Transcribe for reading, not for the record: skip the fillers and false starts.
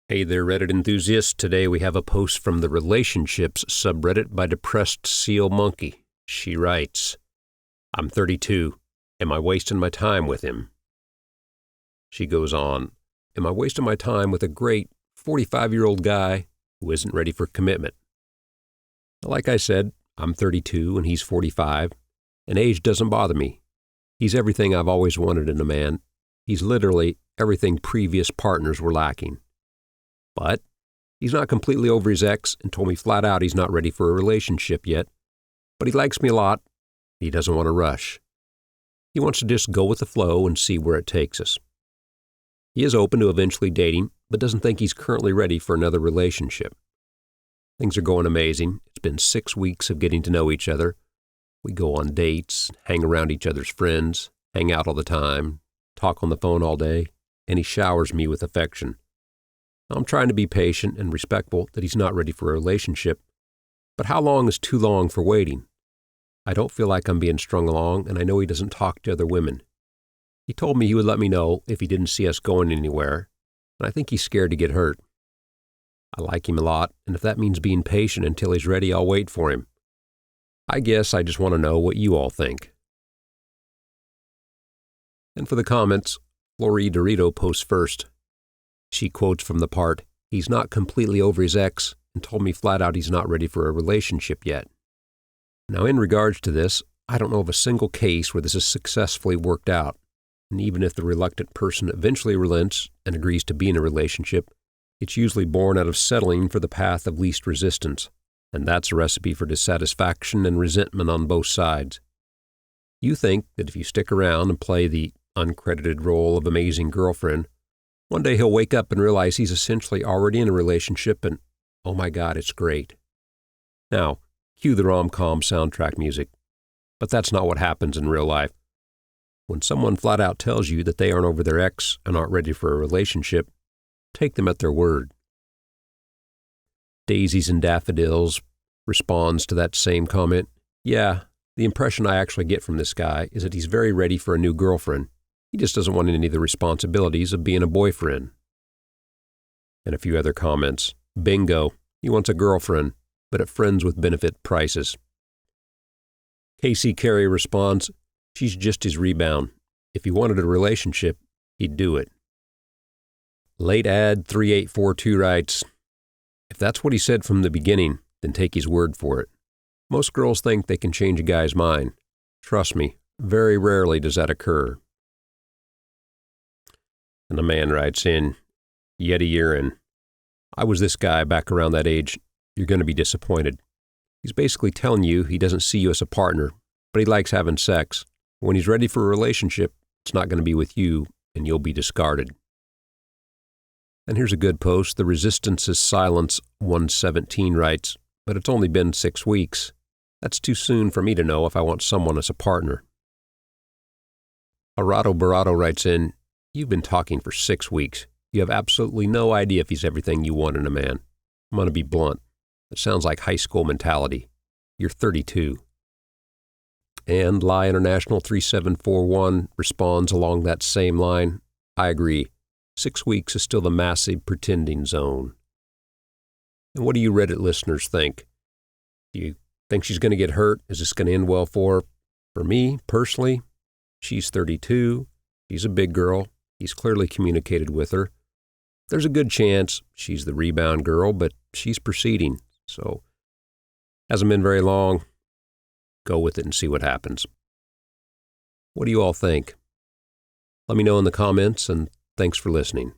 Hey there, Reddit enthusiasts. Today we have a post from the Relationships subreddit by Depressed Seal Monkey. She writes, I'm 32. Am I wasting my time with him? She goes on, am I wasting my time with a great 45-year-old guy who isn't ready for commitment? Like I said, I'm 32 and he's 45, and age doesn't bother me. He's everything I've always wanted in a man. He's literally everything previous partners were lacking. But he's not completely over his ex and told me flat out he's not ready for a relationship yet. But he likes me a lot. He doesn't want to rush. He wants to just go with the flow and see where it takes us. He is open to eventually dating, but doesn't think he's currently ready for another relationship. Things are going amazing. It's been 6 weeks of getting to know each other. We go on dates, hang around each other's friends, hang out all the time, talk on the phone all day, and he showers me with affection. I'm trying to be patient and respectful that he's not ready for a relationship, but how long is too long for waiting? I don't feel like I'm being strung along, and I know he doesn't talk to other women. He told me he would let me know if he didn't see us going anywhere, and I think he's scared to get hurt. I like him a lot, and if that means being patient until he's ready, I'll wait for him. I guess I just want to know what you all think. And for the comments, Lori Dorito posts first. She quotes from the part, he's not completely over his ex and told me flat out he's not ready for a relationship yet. Now, in regards to this, I don't know of a single case where this has successfully worked out. And even if the reluctant person eventually relents and agrees to be in a relationship, it's usually born out of settling for the path of least resistance. And that's a recipe for dissatisfaction and resentment on both sides. You think that if you stick around and play the uncredited role of amazing girlfriend, one day he'll wake up and realize he's essentially already in a relationship and, oh my God, it's great. Now, cue the rom-com soundtrack music. But that's not what happens in real life. When someone flat out tells you that they aren't over their ex and aren't ready for a relationship, take them at their word. Daisies and Daffodils responds to that same comment. Yeah, the impression I actually get from this guy is that he's very ready for a new girlfriend. He just doesn't want any of the responsibilities of being a boyfriend. And a few other comments. Bingo, he wants a girlfriend, but at friends with benefit prices. Casey Carey responds, she's just his rebound. If he wanted a relationship, he'd do it. Late Ad 3842 writes, if that's what he said from the beginning, then take his word for it. Most girls think they can change a guy's mind. Trust me, very rarely does that occur. And the man writes in, yet a year in, I was this guy back around that age. You're going to be disappointed. He's basically telling you he doesn't see you as a partner, but he likes having sex. When he's ready for a relationship, it's not going to be with you, and you'll be discarded. And here's a good post. The Resistance is Silence 117 writes, but it's only been 6 weeks. That's too soon for me to know if I want someone as a partner. Arado Barato writes in, you've been talking for 6 weeks. You have absolutely no idea if he's everything you want in a man. I'm going to be blunt. It sounds like high school mentality. You're 32. And Lie International 3741 responds along that same line. I agree. 6 weeks is still the massive pretending zone. And what do you Reddit listeners think? Do you think she's going to get hurt? Is this going to end well for her? For me, personally, she's 32. She's a big girl. He's clearly communicated with her. There's a good chance she's the rebound girl, but she's proceeding. So, hasn't been very long. Go with it and see what happens. What do you all think? Let me know in the comments, and thanks for listening.